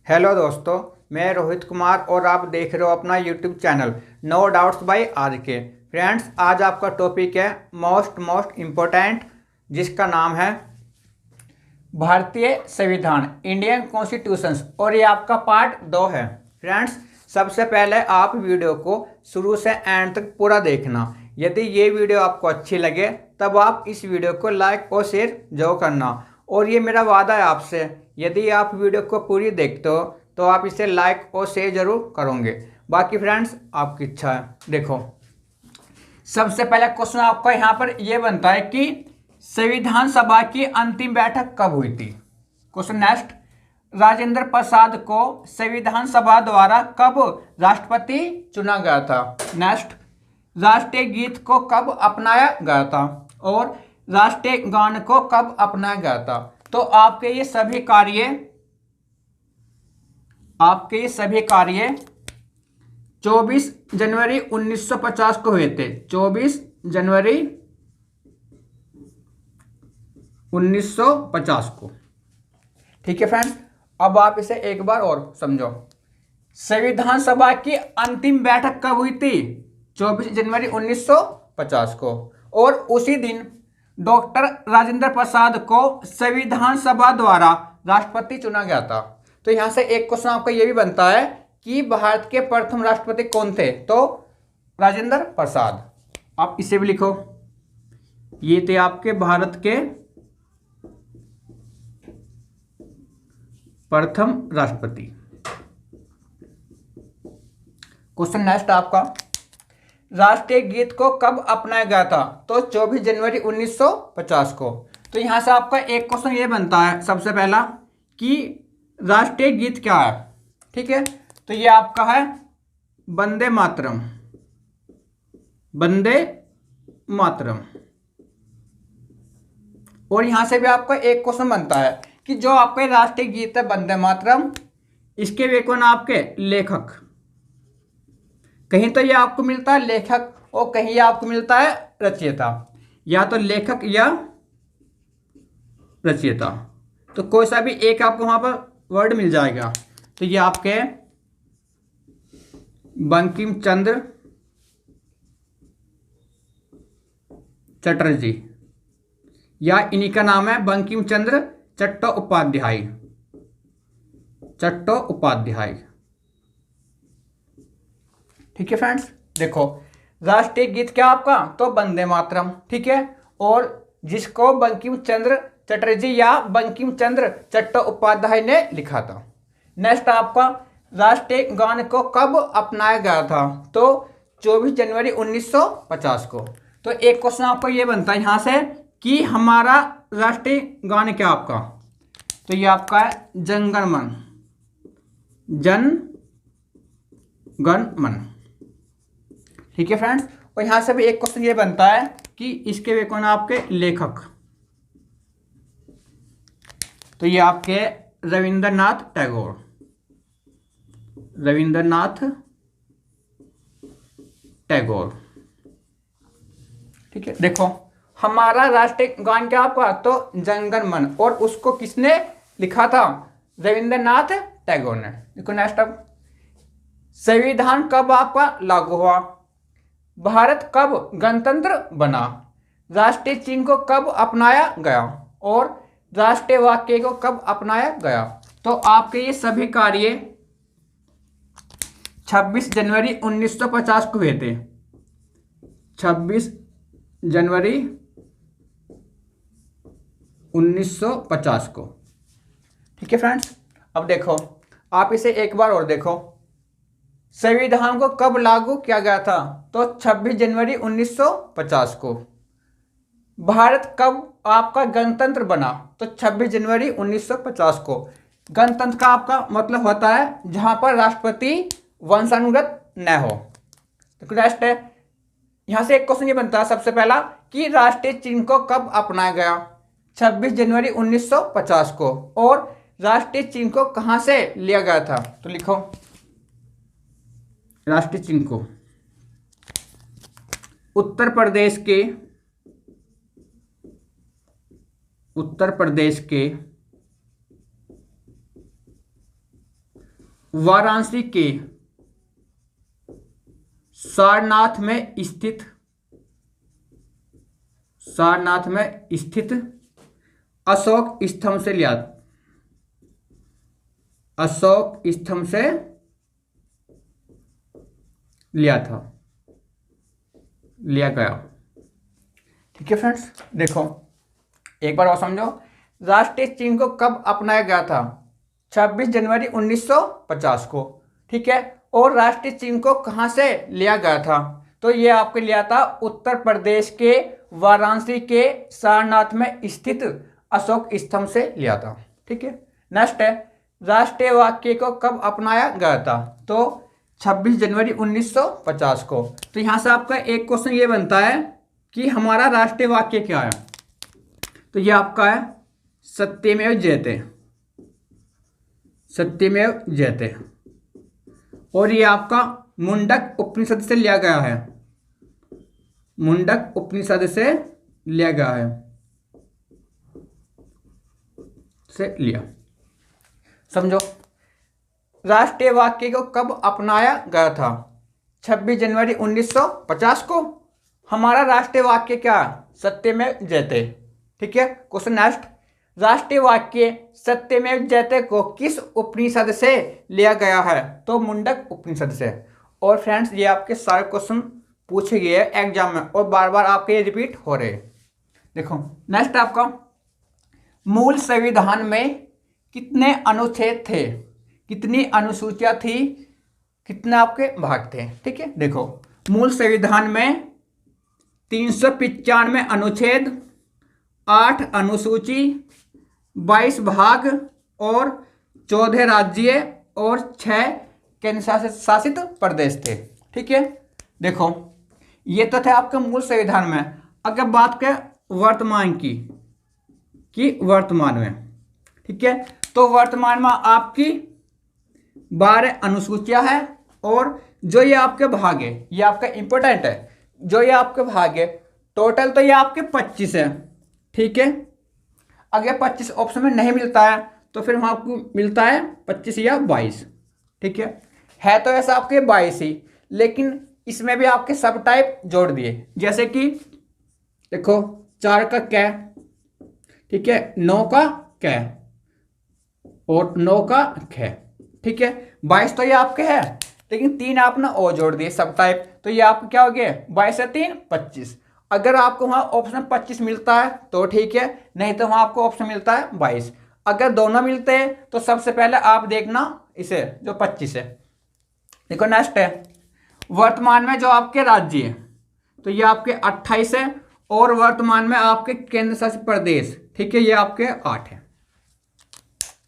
Hello दोस्तों, मैं रोहित कुमार और आप देख रहे हो अपना YouTube channel no doubts by RK। Friends, आज आपका टॉपिक है मोस्ट इम्पोर्टेंट, जिसका नाम है भारतीय संविधान, इंडियन कॉन्स्टिट्यूशंस, और ये आपका पार्ट 2 है। फ्रेंड्स, सबसे पहले आप वीडियो को शुरू से एंड तक पूरा देखना। यदि ये वीडियो आपको अच्छी लगे तब आप इस वीडियो को लाइक और शेयर जरूर करना। और ये मेरा वादा है आपसे, यदि आप वीडियो को पूरी देखते हो तो आप इसे लाइक और शेयर जरूर करोगे। बाकी फ्रेंड्स, आपकी इच्छा है। देखो, सबसे पहला क्वेश्चन आपका यहाँ पर यह बनता है कि संविधान सभा की अंतिम बैठक कब हुई थी। क्वेश्चन नेक्स्ट, राजेंद्र प्रसाद को संविधान सभा द्वारा कब राष्ट्रपति चुना गया था। नेक्स्ट, राष्ट्रीय गीत को कब अपनाया गया था और राष्ट्रीय गान को कब अपनाया गया था। तो आपके ये सभी कार्य 24 जनवरी 1950 को हुए थे। 24 जनवरी 1950 को। ठीक है फ्रेंड्स, अब आप इसे एक बार और समझो। संविधान सभा की अंतिम बैठक कब हुई थी? 24 जनवरी 1950 को। और उसी दिन डॉक्टर राजेंद्र प्रसाद को संविधान सभा द्वारा राष्ट्रपति चुना गया था। तो यहां से एक क्वेश्चन आपका यह भी बनता है कि भारत के प्रथम राष्ट्रपति कौन थे? तो राजेंद्र प्रसाद। आप इसे भी लिखो, ये थे आपके भारत के प्रथम राष्ट्रपति। क्वेश्चन नेक्स्ट आपका, राष्ट्रीय गीत को कब अपनाया गया था? तो 24 जनवरी 1950 को। तो यहां से आपका एक क्वेश्चन ये बनता है सबसे पहला कि राष्ट्रीय गीत क्या है। ठीक है, तो ये आपका है वंदे मातरम। वंदे मातरम। और यहां से भी आपका एक क्वेश्चन बनता है कि जो आपका राष्ट्रीय गीत है वंदे मातरम, इसके वे कौन आपके लेखक। कहीं तो ये आपको मिलता है लेखक और कहीं ये आपको मिलता है रचयिता, या तो लेखक या रचयिता। तो कोई सा भी एक आपको वहां पर वर्ड मिल जाएगा। तो ये आपके बंकिम चंद्र चटर्जी, या इन्हीं का नाम है बंकिम चंद्र चट्टोपाध्याय। चट्टोपाध्याय। ठीक है फ्रेंड्स, देखो राष्ट्रीय गीत क्या आपका? तो वंदे मातरम। ठीक है, और जिसको बंकिम चंद्र चटर्जी या बंकिम चंद्र चट्टोपाध्याय ने लिखा था। नेक्स्ट आपका, राष्ट्रीय गान को कब अपनाया गया था? तो 24 जनवरी 1950 को। तो एक क्वेश्चन आपको ये बनता है यहां से कि हमारा राष्ट्रीय गान क्या आपका? तो ये आपका है जन गण मन। जन गण मन। ठीक है फ्रेंड्स, और यहां से भी एक क्वेश्चन ये बनता है कि इसके वे कौन आपके लेखक। तो ये आपके रविंद्रनाथ टैगोर। रविंद्रनाथ टैगोर। ठीक है, देखो हमारा राष्ट्रीय गान क्या आपका? तो जन गण मन। और उसको किसने लिखा था? रविंद्रनाथ टैगोर ने। देखो नेक्स्ट, अब संविधान कब आपका लागू हुआ? भारत कब गणतंत्र बना? राष्ट्रीय चिन्ह को कब अपनाया गया और राष्ट्रीय वाक्य को कब अपनाया गया? तो आपके ये सभी कार्य 26 जनवरी 1950 को हुए थे। 26 जनवरी 1950 को। ठीक है फ्रेंड्स, अब देखो आप इसे एक बार और देखो। संविधान को कब लागू किया गया था? तो 26 जनवरी 1950 को। भारत कब आपका गणतंत्र बना? तो 26 जनवरी 1950 को। गणतंत्र का आपका मतलब होता है जहां पर राष्ट्रपति वंशानुगत न हो। तो नेक्स्ट है, यहां से एक क्वेश्चन ये बनता है सबसे पहला कि राष्ट्रीय चिन्ह को कब अपनाया गया? 26 जनवरी 1950 को। और राष्ट्रीय चिन्ह को कहां से लिया गया था? तो लिखो राष्ट्रीय चिन्ह को उत्तर प्रदेश के वाराणसी के सारनाथ में स्थित अशोक स्तंभ से लिया लिया गया। ठीक है फ्रेंड्स, देखो एक बार और समझो। राष्ट्रीय चिन्ह को कब अपनाया गया था? 26 जनवरी 1950 को। ठीक है, और राष्ट्रीय चिन्ह को कहां से लिया गया था? तो ये आपके लिया था उत्तर प्रदेश के वाराणसी के सारनाथ में स्थित अशोक स्तंभ से लिया था। ठीक है, नेक्स्ट है, राष्ट्रीय वाक्य को कब अपनाया गया था? तो 26 जनवरी 1950 को। तो यहां से आपका एक क्वेश्चन ये बनता है कि हमारा राष्ट्रीय वाक्य क्या है? तो ये आपका है सत्यमेव जयते, सत्यमेव जयते। और ये आपका मुंडक उपनिषद से लिया गया है, मुंडक उपनिषद से लिया गया है, से लिया। समझो, राष्ट्रीय वाक्य को कब अपनाया गया था? 26 जनवरी 1950 को। हमारा राष्ट्रीय वाक्य क्या? सत्यमेव जयते। ठीक है, क्वेश्चन नेक्स्ट, राष्ट्रीय वाक्य सत्यमेव जयते को किस उपनिषद से लिया गया है? तो मुंडक उपनिषद से। और फ्रेंड्स, ये आपके सारे क्वेश्चन पूछे गए हैं एग्जाम में और बार बार आपके ये रिपीट हो रहे हैं। देखो नेक्स्ट, आपका मूल संविधान में कितने अनुच्छेद थे, कितनी अनुसूचियां थी, कितने आपके भाग थे? ठीक है, देखो मूल संविधान में 395 अनुच्छेद, 8 अनुसूची, 22 भाग और 14 राज्य और 6 केंद्र शासित प्रदेश थे। ठीक है, देखो ये तो थे आपके मूल संविधान में। अगर बात करें वर्तमान की वर्तमान में, ठीक है, तो वर्तमान में आपकी 12 अनुसूचियां हैं और जो ये आपके भाग है, ये आपका इंपॉर्टेंट है, जो ये आपके भाग है टोटल तो ये आपके 25 है। ठीक है, अगर 25 ऑप्शन में नहीं मिलता है तो फिर वहां आपको मिलता है 25 या 22। ठीक है तो ऐसा आपके 22 ही, लेकिन इसमें भी आपके सब टाइप जोड़ दिए, जैसे कि देखो 4 का कै, ठीक है, 9 का कै और 9 का ख। ठीक है, 22 तो ये आपके है, लेकिन 3 आपने और जोड़ दिए सब टाइप, तो ये आपको क्या हो गया? 22 से 3 25। अगर आपको वहां ऑप्शन 25 मिलता है तो ठीक है, नहीं तो वहां आपको ऑप्शन मिलता है 22। अगर दोनों मिलते हैं तो सबसे पहले आप देखना इसे जो 25 है। देखो नेक्स्ट है, वर्तमान में जो आपके राज्य है तो ये आपके 28 है और वर्तमान में आपके केंद्र शासित प्रदेश, ठीक है, ये आपके 8 है।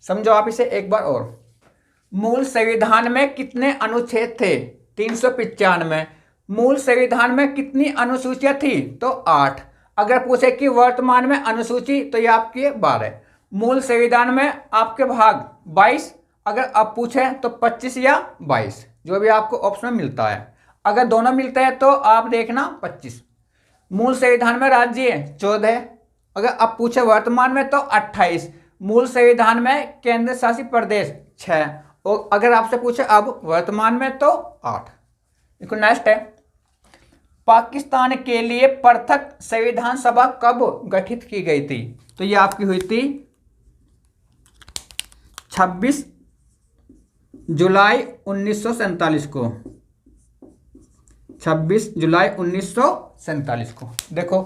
समझो आप इसे एक बार और। मूल संविधान में कितने अनुच्छेद थे? 395। मूल संविधान में कितनी अनुसूचियां थी? तो 8। अगर पूछे कि वर्तमान में अनुसूची तो ये आपके 12। मूल संविधान में आपके भाग 22। अगर अब पूछे तो 25 या 22, जो भी आपको ऑप्शन में मिलता है। अगर दोनों मिलते हैं तो आप देखना 25। मूल संविधान में राज्य 14। अगर अब पूछे वर्तमान में तो 28। मूल संविधान में केंद्र शासित प्रदेश 6 और अगर आपसे पूछे अब वर्तमान में तो 8। देखो नेक्स्ट है, पाकिस्तान के लिए पृथक संविधान सभा कब गठित की गई थी? तो ये आपकी हुई थी 26 जुलाई 1947 को। 26 जुलाई 1947 को। देखो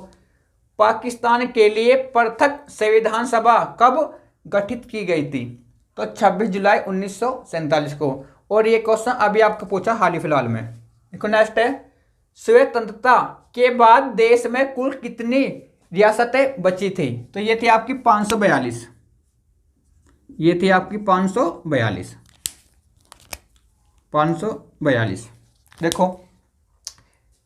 पाकिस्तान के लिए पृथक संविधान सभा कब गठित की गई थी? तो 26 जुलाई 1947 को। और ये क्वेश्चन अभी आपको पूछा हाल ही फिलहाल में। देखो नेक्स्ट है, स्वतंत्रता के बाद देश में कुल कितनी रियासतें बची थी? तो ये थी आपकी 542। ये थी आपकी 542। देखो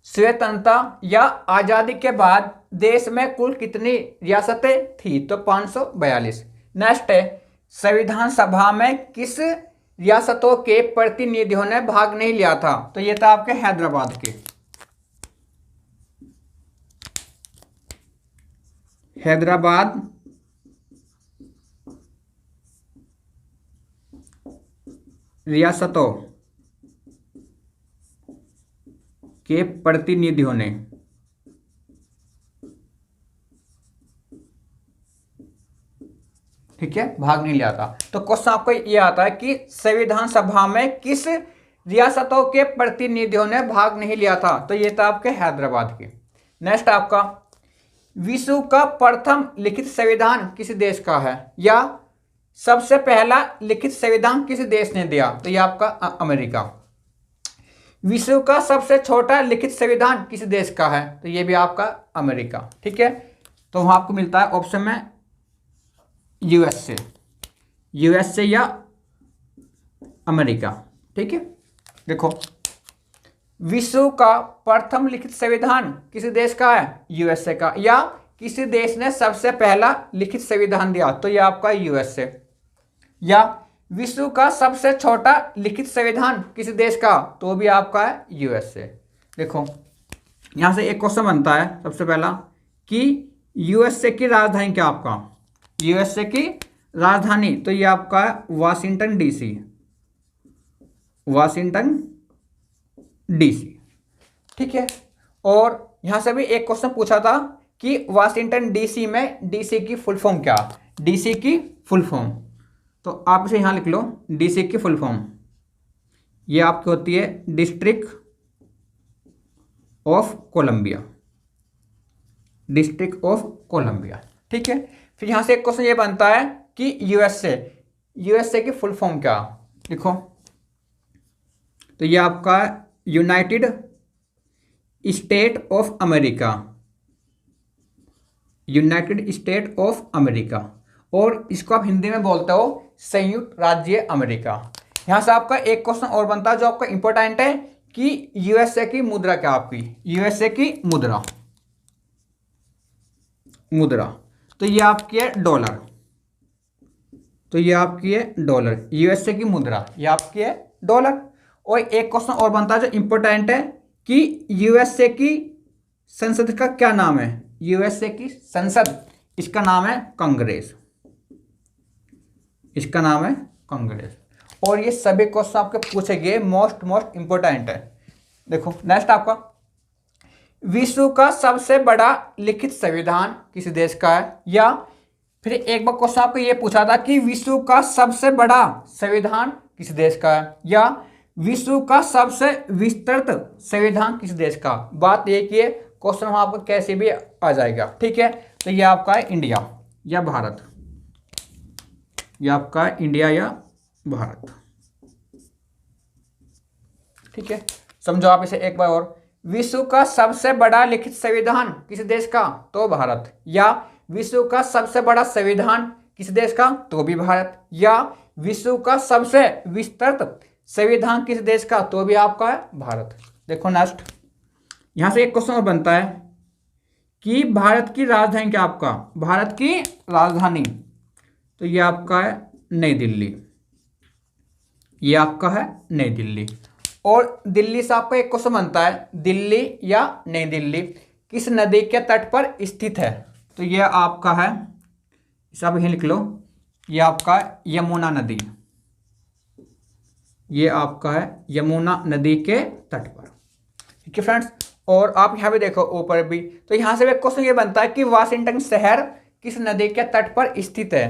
स्वतंत्रता या आजादी के बाद देश में कुल कितनी रियासतें थी? तो 542। नेक्स्ट है, संविधान सभा में किस रियासतों के प्रतिनिधियों ने भाग नहीं लिया था? तो ये था आपके हैदराबाद के। रियासतों के प्रतिनिधियों ने ठीक है भाग नहीं लिया था। तो क्वेश्चन आपको ये आता है कि संविधान सभा में किस रियासतों के प्रतिनिधियों ने भाग नहीं लिया था। तो ये था आपके हैदराबाद के। नेक्स्ट आपका विश्व का प्रथम लिखित संविधान किस देश का है, या सबसे पहला लिखित संविधान किस देश ने दिया। तो ये आपका अमेरिका। विश्व का सबसे छोटा लिखित संविधान किस देश का है। तो ये भी आपका अमेरिका। ठीक है, तो वहां आपको मिलता है ऑप्शन में यूएसए, यूएसए या अमेरिका। ठीक है, देखो विश्व का प्रथम लिखित संविधान किस देश का है, यूएसए का। या किसी देश ने सबसे पहला लिखित संविधान दिया। तो यह आपका यूएसए। या विश्व का सबसे छोटा लिखित संविधान किस देश का, तो भी आपका है यूएसए। देखो यहां से एक क्वेश्चन बनता है सबसे पहला कि यूएसए की राजधानी क्या आपका, यूएसए की राजधानी। तो ये आपका है वाशिंगटन डीसी, वाशिंगटन डीसी। ठीक है, और यहां से भी एक क्वेश्चन पूछा था कि वाशिंगटन डीसी में डीसी की फुल फॉर्म क्या, डीसी की फुल फॉर्म। तो आप इसे यहां लिख लो, डीसी की फुल फॉर्म ये आपकी होती है district of Columbia, district of Columbia. ठीक है, फिर यहां से एक क्वेश्चन ये बनता है कि यूएसए, यूएसए की फुल फॉर्म क्या, लिखो। तो ये आपका United state of America, United state of America. और इसको आप हिंदी में बोलते हो संयुक्त राज्य अमेरिका। यहां से आपका एक क्वेश्चन और बनता है जो आपका इंपॉर्टेंट है कि यूएसए की मुद्रा क्या आपकी, यूएसए की मुद्रा, मुद्रा। तो ये आपकी है डॉलर, तो ये आपकी है डॉलर, यूएसए की मुद्रा ये आपकी है डॉलर। और एक क्वेश्चन और बनता है जो इंपॉर्टेंट है कि यूएसए की संसद का क्या नाम है, यूएसए की संसद, इसका नाम है कांग्रेस, इसका नाम है कांग्रेस। और ये सभी क्वेश्चन आपके पूछे गए, मोस्ट इंपॉर्टेंट है। देखो नेक्स्ट आपका विश्व का सबसे बड़ा लिखित संविधान किस देश का है। या फिर एक बार क्वेश्चन आपको ये पूछा था कि विश्व का सबसे बड़ा संविधान किस देश का है, या विश्व का सबसे विस्तृत संविधान किस देश का। बात एक ही है, क्वेश्चन आपको कैसे भी आ जाएगा। ठीक है, तो ये आपका है इंडिया या भारत, ये आपका है इंडिया या भारत। ठीक है, समझो आप इसे एक बार और। विश्व का सबसे बड़ा लिखित संविधान किस देश का, तो भारत। या विश्व का सबसे बड़ा संविधान किस देश का, तो भी भारत। या विश्व का सबसे विस्तृत संविधान किस देश का, तो भी आपका है भारत। देखो नेक्स्ट यहां से एक क्वेश्चन और बनता है कि भारत की राजधानी क्या आपका, भारत की राजधानी। तो ये आपका है नई दिल्ली, ये आपका है नई दिल्ली। और दिल्ली से आपका एक क्वेश्चन बनता है, दिल्ली या नई दिल्ली किस नदी के तट पर स्थित है। तो ये आपका है, सब यही लिख लो, ये आपका यमुना नदी, ये आपका है यमुना नदी के तट पर। ठीक है फ्रेंड्स, और आप यहाँ पे देखो ऊपर भी, तो यहाँ से एक क्वेश्चन ये बनता है कि वाशिंगटन शहर किस नदी के तट पर स्थित है।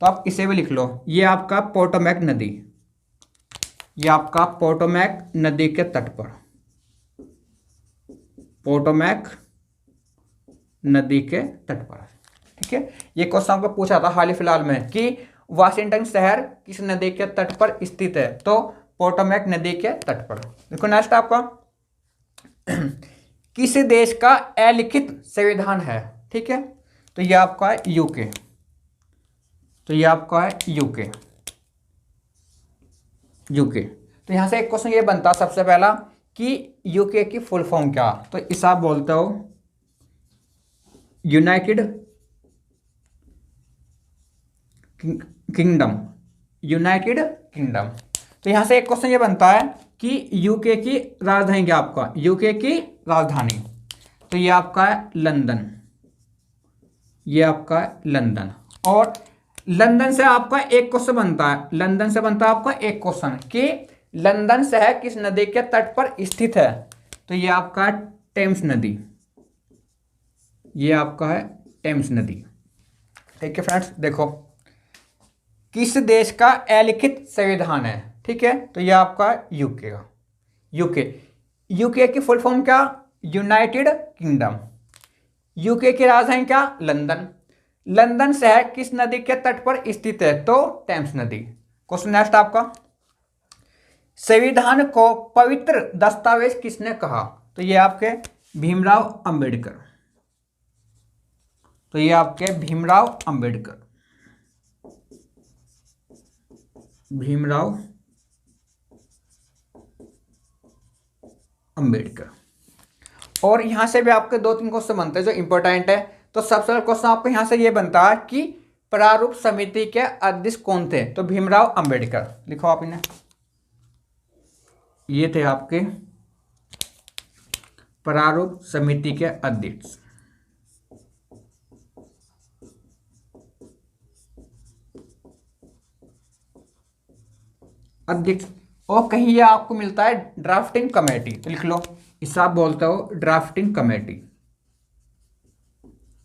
तो आप इसे भी लिख लो, ये आपका पोटोमैक नदी, ये आपका पोटोमैक नदी के तट पर, पोटोमैक नदी के तट पर। ठीक है, ये क्वेश्चन आपको पूछा था हाल ही फिलहाल में कि वाशिंगटन शहर किस नदी के तट पर स्थित है, तो पोटोमैक नदी के तट पर। देखो नेक्स्ट आपका किस देश का अलिखित संविधान है। ठीक है, तो ये आपका है यूके, तो ये आपका है यूके, यूके। तो यहां से एक क्वेश्चन ये बनता सबसे पहला कि यूके की फुल फॉर्म क्या, तो इसे आप बोलते हो यूनाइटेड किंगडम, यूनाइटेड किंगडम। तो यहां से एक क्वेश्चन ये बनता है कि यूके की राजधानी क्या आपका, यूके की राजधानी। तो ये आपका है लंदन, ये आपका है लंदन। और लंदन से आपका एक क्वेश्चन बनता है, लंदन से बनता है आपका एक क्वेश्चन कि लंदन शहर किस नदी के तट पर स्थित है। तो ये आपका टेम्स नदी, ये आपका है टेम्स नदी। ठीक है फ्रेंड्स, देखो किस देश का अलिखित संविधान है। ठीक है, तो ये आपका यूके का, यूके की फुल फॉर्म क्या, यूनाइटेड किंगडम। यूके की राजधानी क्या, लंदन। लंदन शहर किस नदी के तट पर स्थित है, तो टेम्स नदी। क्वेश्चन नेक्स्ट आपका, संविधान को पवित्र दस्तावेज किसने कहा। तो ये आपके भीमराव अंबेडकर, तो ये आपके भीमराव अंबेडकर, भीमराव अंबेडकर। और यहां से भी आपके 2-3 क्वेश्चन बनते हैं जो इंपॉर्टेंट है। तो सबसे पहला क्वेश्चन आपको यहां से ये बनता है कि प्रारूप समिति के अध्यक्ष कौन थे। तो भीमराव अंबेडकर, लिखो आप इन्हें, ये थे आपके प्रारूप समिति के अध्यक्ष। अध्यक्ष, और कहीं ये आपको मिलता है ड्राफ्टिंग कमेटी, तो लिख लो, इसे आप बोलते हो ड्राफ्टिंग कमेटी,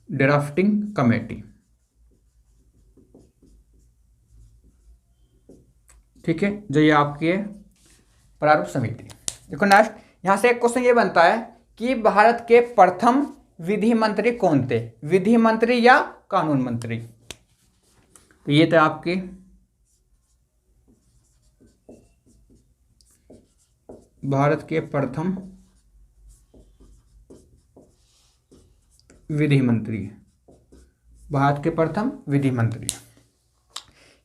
ड्राफ्टिंग कमेटी। ठीक है, जो ये आपकी है प्रारूप समिति। देखो नेक्स्ट, यहां से एक क्वेश्चन ये बनता है कि भारत के प्रथम विधि मंत्री कौन थे, विधि मंत्री या कानून मंत्री। तो ये थे आपके भारत के प्रथम विधि मंत्री, भारत के प्रथम विधि मंत्री।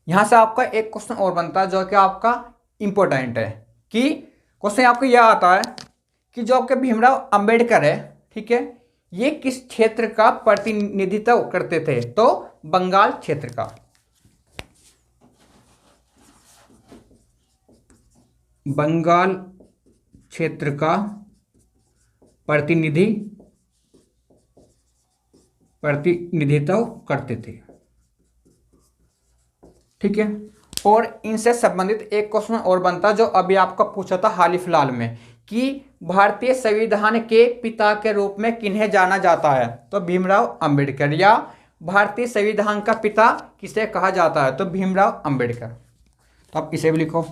यहां से आपका एक क्वेश्चन और बनता है जो कि आपका इंपॉर्टेंट है कि क्वेश्चन आपको यह आता है कि जो आपके भीमराव अंबेडकर है, ठीक है, ये किस क्षेत्र का प्रतिनिधित्व करते थे। तो बंगाल क्षेत्र का, बंगाल क्षेत्र का प्रतिनिधित्व करते थे। ठीक है, और इनसे संबंधित एक क्वेश्चन और बनता जो अभी आपका पूछा था हाल ही फिलहाल में कि भारतीय संविधान के पिता के रूप में किन्हें जाना जाता है। तो भीमराव अंबेडकर, या भारतीय संविधान का पिता किसे कहा जाता है। तो भीमराव अंबेडकर। तो आप इसे भी लिखो,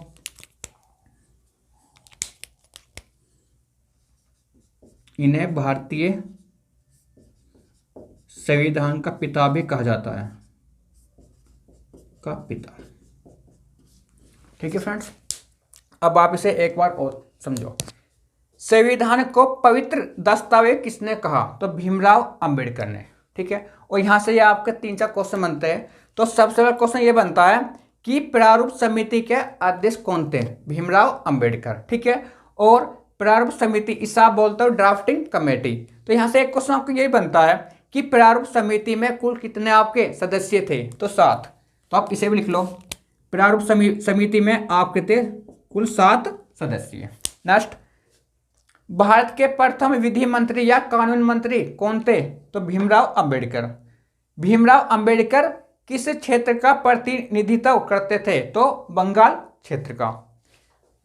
इन्हें भारतीय संविधान का पिता भी कहा जाता है, का पिता। ठीक है फ्रेंड्स, अब आप इसे एक बार और समझो। संविधान को पवित्र दस्तावेज किसने कहा। तो भीमराव अंबेडकर ने। ठीक है, और यहां से ये आपके 3-4 क्वेश्चन बनते हैं। तो सबसे पहला क्वेश्चन ये बनता है कि प्रारूप समिति के अध्यक्ष कौन थे। भीमराव अंबेडकर। ठीक है, और प्रारूप समिति इसे आप बोलते हो ड्राफ्टिंग कमेटी। तो यहां से एक क्वेश्चन आपको यही बनता है कि प्रारूप समिति में कुल कितने आपके सदस्य थे। तो 7। तो आप इसे भी लिख लो, प्रारूप समिति में आपके थे कुल 7 सदस्य। नेक्स्ट, भारत के प्रथम विधि मंत्री या कानून मंत्री कौन थे। तो भीमराव अंबेडकर। भीमराव अंबेडकर किस क्षेत्र का प्रतिनिधित्व करते थे। तो बंगाल क्षेत्र का।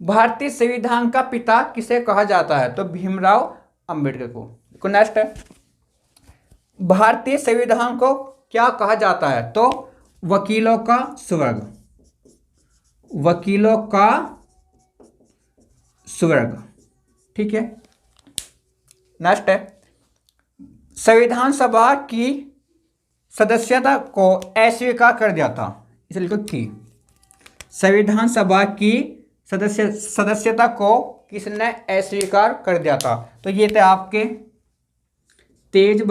भारतीय संविधान का पिता किसे कहा जाता है। तो भीमराव अंबेडकर को। नेक्स्ट है, भारतीय संविधान को क्या कहा जाता है। तो वकीलों का स्वर्ग, वकीलों का स्वर्ग। ठीक है, नेक्स्ट है, संविधान सभा की सदस्यता को अस्वीकार कर दिया था। इसे लिखो की। संविधान सभा की सदस्यता को किसने अस्वीकार कर दिया था। तो ये थे आपके तेज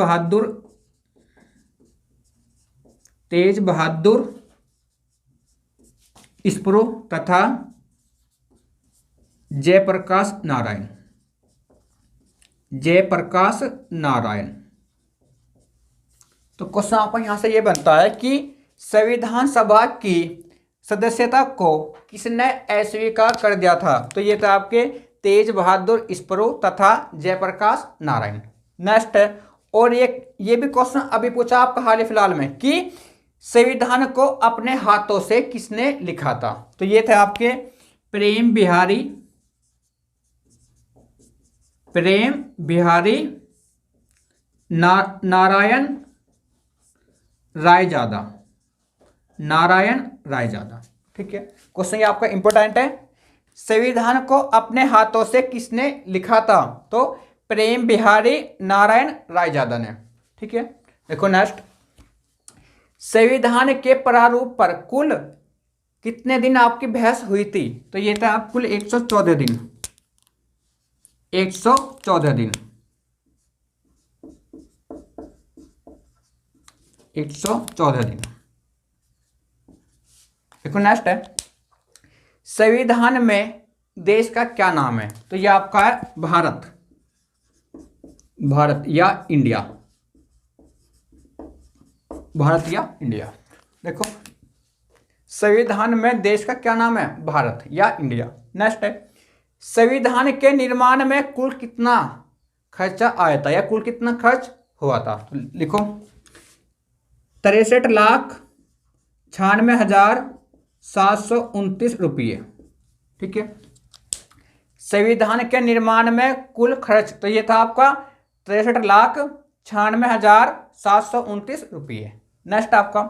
बहादुर स्प्रू तथा जयप्रकाश नारायण। तो क्वेश्चन आपको यहां से ये बनता है कि संविधान सभा की सदस्यता को किसने अस्वीकार कर दिया था। तो ये थे आपके तेज बहादुर स्प्रू तथा जयप्रकाश नारायण। नेक्स्ट है, और ये भी क्वेश्चन अभी पूछा आपका हाल ही फिलहाल में कि संविधान को अपने हाथों से किसने लिखा था? तो ये थे आपके प्रेम बिहारी नारायण रायजादा। ठीक है, क्वेश्चन ये आपका इंपॉर्टेंट है। संविधान को अपने हाथों से किसने लिखा था? तो प्रेम बिहारी नारायण रायजादा ने। ठीक है, देखो नेक्स्ट, संविधान के प्रारूप पर कुल कितने दिन आपकी बहस हुई थी? तो ये था आप कुल 114 दिन। 114 दिन 114 दिन। देखो नेक्स्ट है, संविधान में देश का क्या नाम है? तो ये आपका है भारत या इंडिया। देखो संविधान में देश का क्या नाम है? भारत या इंडिया। नेक्स्ट है, संविधान के निर्माण में कुल कितना खर्चा आया था या कुल कितना खर्च हुआ था? तो लिखो 63,96,729 रुपये। ठीक है, संविधान के निर्माण में कुल खर्च, तो ये था आपका 63,96,729 रुपये। नेक्स्ट आपका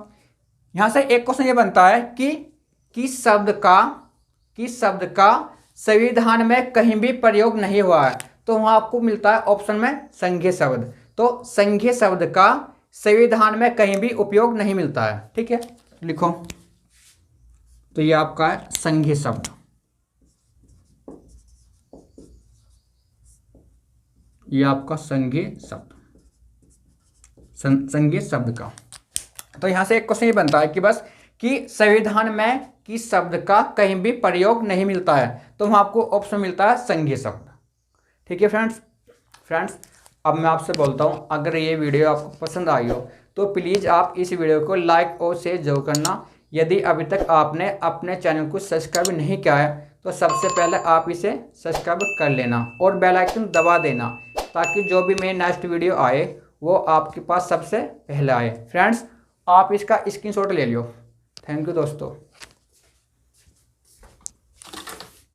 यहां से एक क्वेश्चन ये बनता है कि किस शब्द का संविधान में कहीं भी प्रयोग नहीं हुआ है? तो वहां आपको मिलता है ऑप्शन में संघीय शब्द। तो संघीय शब्द का संविधान में कहीं भी उपयोग नहीं मिलता है। ठीक है, लिखो, तो ये आपका है संघीय शब्द। ये आपका संघीय शब्द का। तो यहां से एक क्वेश्चन ये बनता है कि बस कि संविधान में किस शब्द का कहीं भी प्रयोग नहीं मिलता है? तो वहां आपको ऑप्शन मिलता है संघीय शब्द। ठीक है फ्रेंड्स, अब मैं आपसे बोलता हूं, अगर ये वीडियो आपको पसंद आई हो तो प्लीज़ आप इस वीडियो को लाइक और शेयर जरूर करना। यदि अभी तक आपने अपने चैनल को सब्सक्राइब नहीं किया है तो सबसे पहले आप इसे सब्सक्राइब कर लेना और बेल आइकन दबा देना, ताकि जो भी मेरी नेक्स्ट वीडियो आए वो आपके पास सबसे पहले आए। फ्रेंड्स, आप इसका स्क्रीनशॉट ले लियो। थैंक यू दोस्तों।